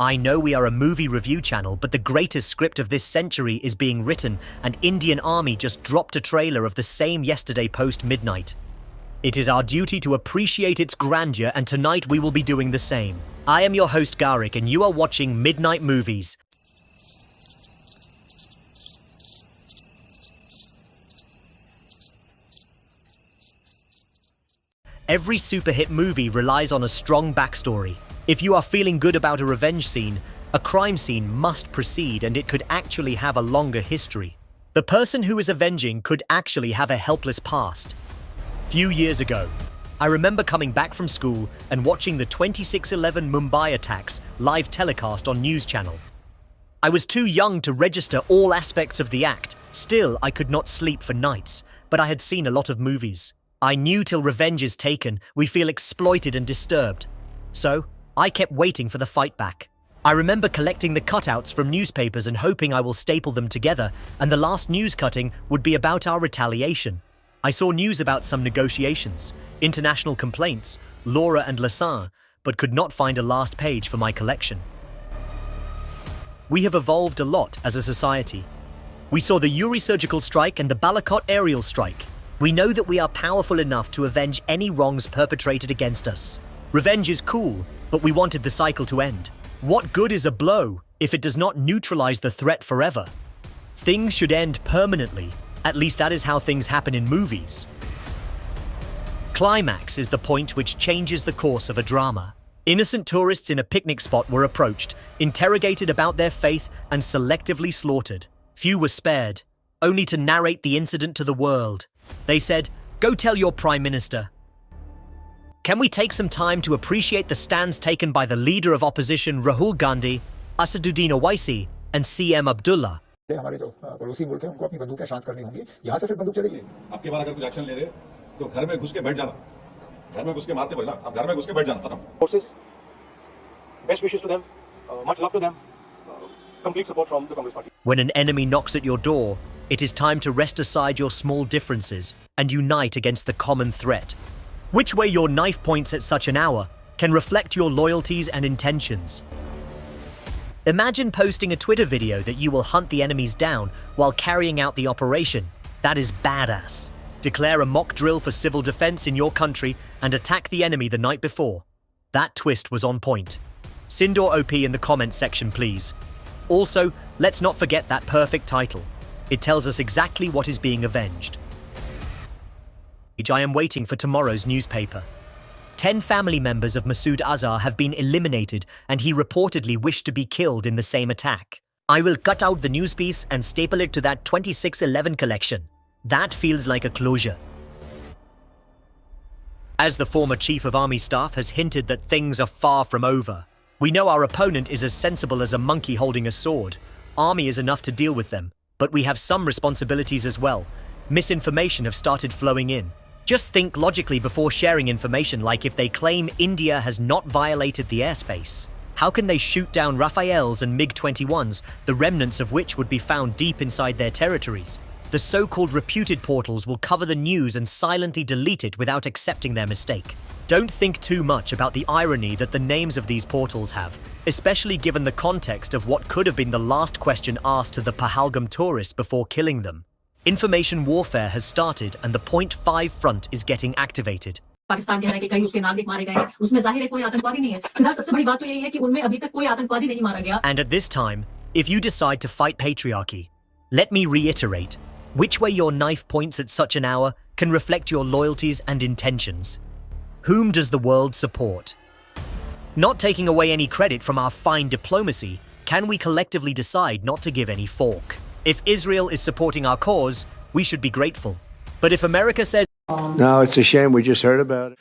I know we are a movie review channel, but the greatest script of this century is being written, and Indian Army just dropped a trailer of the same yesterday post-midnight. It is our duty to appreciate its grandeur, and tonight we will be doing the same. I am your host Garik, and you are watching Midnight Movies. Every super hit movie relies on a strong backstory. If you are feeling good about a revenge scene, a crime scene must precede, and it could actually have a longer history. The person who is avenging could actually have a helpless past. Few years ago, I remember coming back from school and watching the 26/11 Mumbai attacks live telecast on News Channel. I was too young to register all aspects of the act. Still, I could not sleep for nights, but I had seen a lot of movies. I knew till revenge is taken, we feel exploited and disturbed. So, I kept waiting for the fight back. I remember collecting the cutouts from newspapers and hoping I will staple them together, and the last news cutting would be about our retaliation. I saw news about some negotiations, international complaints, Laura and Lassan, but could not find a last page for my collection. We have evolved a lot as a society. We saw the Uri surgical strike and the Balakot aerial strike. We know that we are powerful enough to avenge any wrongs perpetrated against us. Revenge is cool, but we wanted the cycle to end. What good is a blow if it does not neutralize the threat forever? Things should end permanently. At least that is how things happen in movies. Climax is the point which changes the course of a drama. Innocent tourists in a picnic spot were approached, interrogated about their faith, and selectively slaughtered. Few were spared, only to narrate the incident to the world. They said, "Go tell your Prime Minister." Can we take some time to appreciate the stands taken by the leader of opposition Rahul Gandhi, Asaduddin Owaisi, and CM Abdullah? हमारे जो पड़ोसी मुल्क हैं उनको अपनी बंदूकें शांत करनी होंगी यहाँ से फिर बंदूक चलेगी आपके बाद अगर कुछ एक्शन ले रहे तो घर में घुस के बैठ जाना घर में घुस के मारते पड़ेगा आप घर में घुस के बैठ जाना खत्म forces best wishes to them much love to them complete support from the Congress party. When an enemy knocks at your door, it is time to rest aside your small differences and unite against the common threat. Which way your knife points at such an hour can reflect your loyalties and intentions. Imagine posting a Twitter video that you will hunt the enemies down while carrying out the operation. That is badass. Declare a mock drill for civil defense in your country and attack the enemy the night before. That twist was on point. SINDOOR OP in the comments section, please. Also, let's not forget that perfect title. It tells us exactly what is being avenged. I am waiting for tomorrow's newspaper. 10 family members of Masood Azhar have been eliminated, and he reportedly wished to be killed in the same attack. I will cut out the news piece and staple it to that 26/11 collection. That feels like a closure. As the former Chief of Army Staff has hinted that things are far from over. We know our opponent is as sensible as a monkey holding a sword. Army is enough to deal with them, but we have some responsibilities as well. Misinformation have started flowing in. Just think logically before sharing information, like if they claim India has not violated the airspace. How can they shoot down Rafales and MiG-21s, the remnants of which would be found deep inside their territories? The so-called reputed portals will cover the news and silently delete it without accepting their mistake. Don't think too much about the irony that the names of these portals have, especially given the context of what could have been the last question asked to the Pahalgam tourists before killing them. Information warfare has started and the Point 5 front is getting activated. Pakistan कह रहा है कि कई उसके नागरिक मारे गए हैं उसमें जाहिर है कोई आतंकवादी नहीं है फिलहाल सबसे बड़ी बात तो यही है कि उनमें अभी तक कोई आतंकवादी नहीं मारा गया. And at this time, if you decide to fight patriarchy, let me reiterate, which way your knife points at such an hour can reflect your loyalties and intentions. Whom does the world support? Not taking away any credit from our fine diplomacy, can we collectively decide not to give any fork? If Israel is supporting our cause, we should be grateful. But if America says, "No, it's a shame we just heard about it.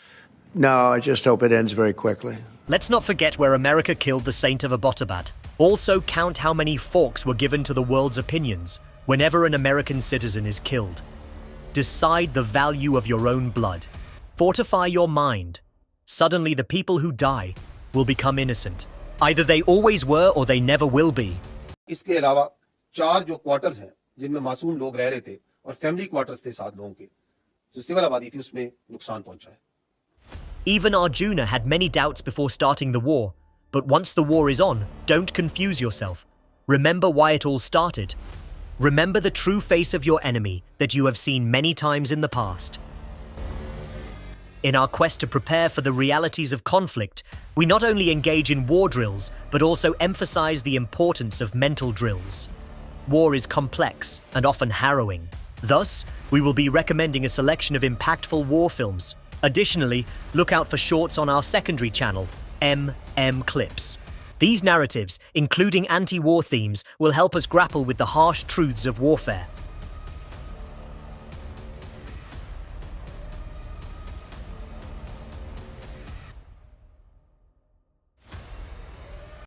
No, I just hope it ends very quickly." Let's not forget where America killed the saint of Abbottabad. Also count how many forks were given to the world's opinions whenever an American citizen is killed. Decide the value of your own blood. Fortify your mind. Suddenly the people who die will become innocent. Either they always were or they never will be. इसके अलावा 4 जो quarters हैं जिनमें मासूम लोग रह रहे थे और फैमिली क्वार्टर्स थे 7 लोगों के जो सिविल आबादी थी उसमें नुकसान पहुंचा है. Even Arjuna had many doubts before starting the war, But once the war is on, don't confuse yourself. Remember why it all started. Remember the true face of your enemy that you have seen many times in the past. In our quest to prepare for the realities of conflict, we not only engage in war drills, but also emphasize the importance of mental drills. War is complex and often harrowing. Thus, we will be recommending a selection of impactful war films. Additionally, look out for shorts on our secondary channel, MM Clips. These narratives, including anti-war themes, will help us grapple with the harsh truths of warfare.